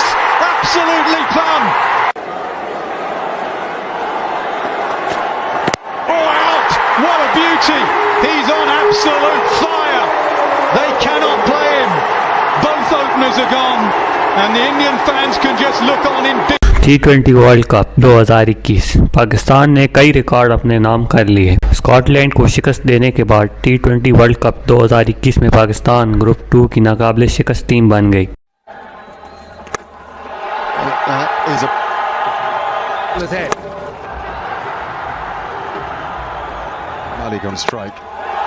looks absolutely plumb. Oh, out! What a beauty! He's on absolute fire. They cannot play him. Both openers are gone, and the Indian fans can just look on in. T20 world cup 2021 Pakistan ने कई record अपने नाम कर लिए। Scotland को शिकस्त देने के बाद T20 वर्ल्ड कप 2021 में पाकिस्तान ग्रुप 2 की नाकाबिले शिकस्त टीम बन गई। Malik on strike.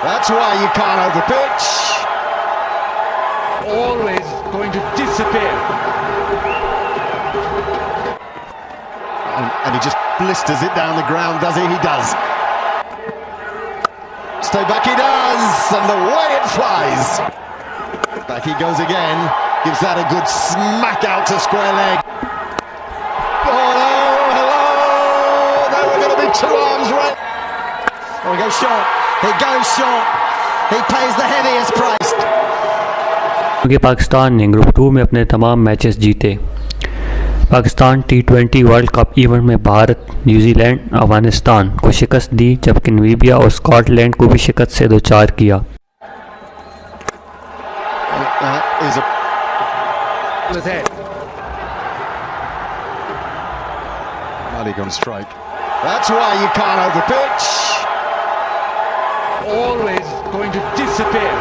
That's why you can't overpitch. Always going to disappear. And he just blisters it down the ground, does he? He does. Stay back, he does, and the way it flies. Back he goes again. Gives that a good smack out to square leg. Oh no, hello! There were going to be two arms right. Oh, he goes short. He goes short. He pays the heaviest price. क्योंकि पाकिस्तान ने group 2 में अपने तमाम matches जीते। Pakistan T20 world cup event में Bharat, New Zealand, Afghanistan को शिकस्त दी, जबकि नामीबिया और स्कॉटलैंड को भी शिकस्त से दो चार किया। Malik on strike. That's why you can't overpitch. Always going to disappear.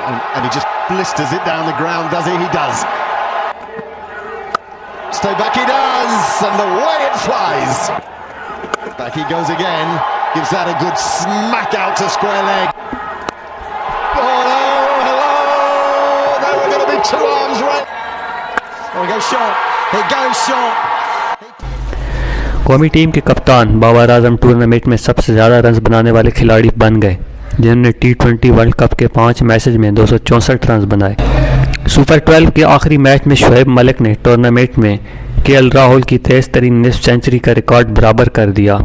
And he just blisters it down the ground, does he? He does. Stay back, he does, and the way it flies. Back he goes again. Gives that a good smack out to square leg. Oh no, hello! There were going to be two arms right. Oh, he goes short. He goes short. कौमी team के कप्तान Babar Azam tournament में सबसे ज़्यादा run बनाने वाले खिलाड़ी बन गए, जिन्होंने T20 वर्ल्ड कप के 5 मैचेस में 264 रन बनाए। सुपर 12 के आखिरी मैच में शोएब मलिक ने टूर्नामेंट में केएल राहुल की तेज़ तरीन निस्फ सेंचुरी का रिकॉर्ड बराबर कर दिया।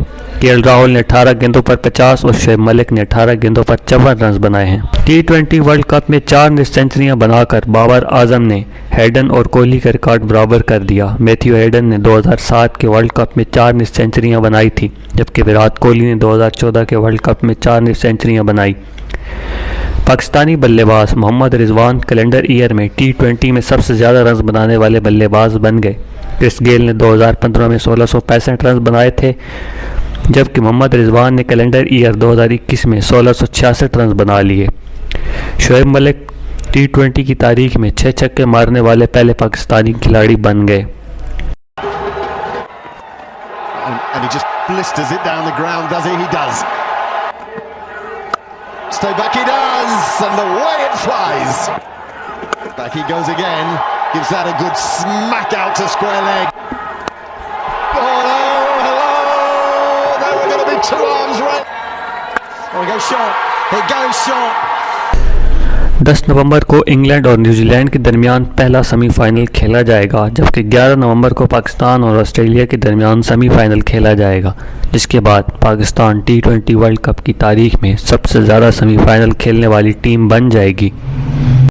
केएल राहुल ने 18 गेंदों पर 50 और शोएब मलिक ने 18 गेंदों पर 54 रन बनाए हैं। T20 वर्ल्ड कप में 4 निस्फ सेंचुरियां बनाकर बाबर आजम ने हेडन और कोहली का रिकॉर्ड बराबर कर दिया। मैथ्यू हेडन ने 2007 के वर्ल्ड कप में 4 निस्फ सेंचुरियां बनाई थी, जबकि विराट कोहली ने 2014 के वर्ल्ड कप में 4 निस्फ सेंचुरियां बनाई। पाकिस्तानी बल्लेबाज मोहम्मद रिजवान कैलेंडर ईयर में T20 में सबसे ज़्यादा रन बनाने वाले बल्लेबाज बन गए। क्रिस गेल ने 2015 में 1665 रन बनाए थे, जबकि मोहम्मद रिजवान ने कैलेंडर ईयर 2021 में 1666 रन बना लिए। शोएब मलिक T20 की तारीख में 6 छक्के मारने वाले पहले पाकिस्तानी खिलाड़ी बन गए। And he just blisters it down the ground, does he? He does. Stay back, he does, and the way it flies. Back he goes again. Gives that a good smack out to square leg. Oh no, hello! There were going to be two arms right. Oh, he goes short. He goes short. 10 नवंबर को England और New Zealand के दरमियान पहला semifinal खेला जाएगा, जबकि 11 नवंबर को पाकिस्तान और ऑस्ट्रेलिया के दरमियान सेमीफाइनल खेला जाएगा, जिसके बाद पाकिस्तान T20 वर्ल्ड कप की तारीख में सबसे ज़्यादा सेमीफाइनल खेलने वाली टीम बन जाएगी।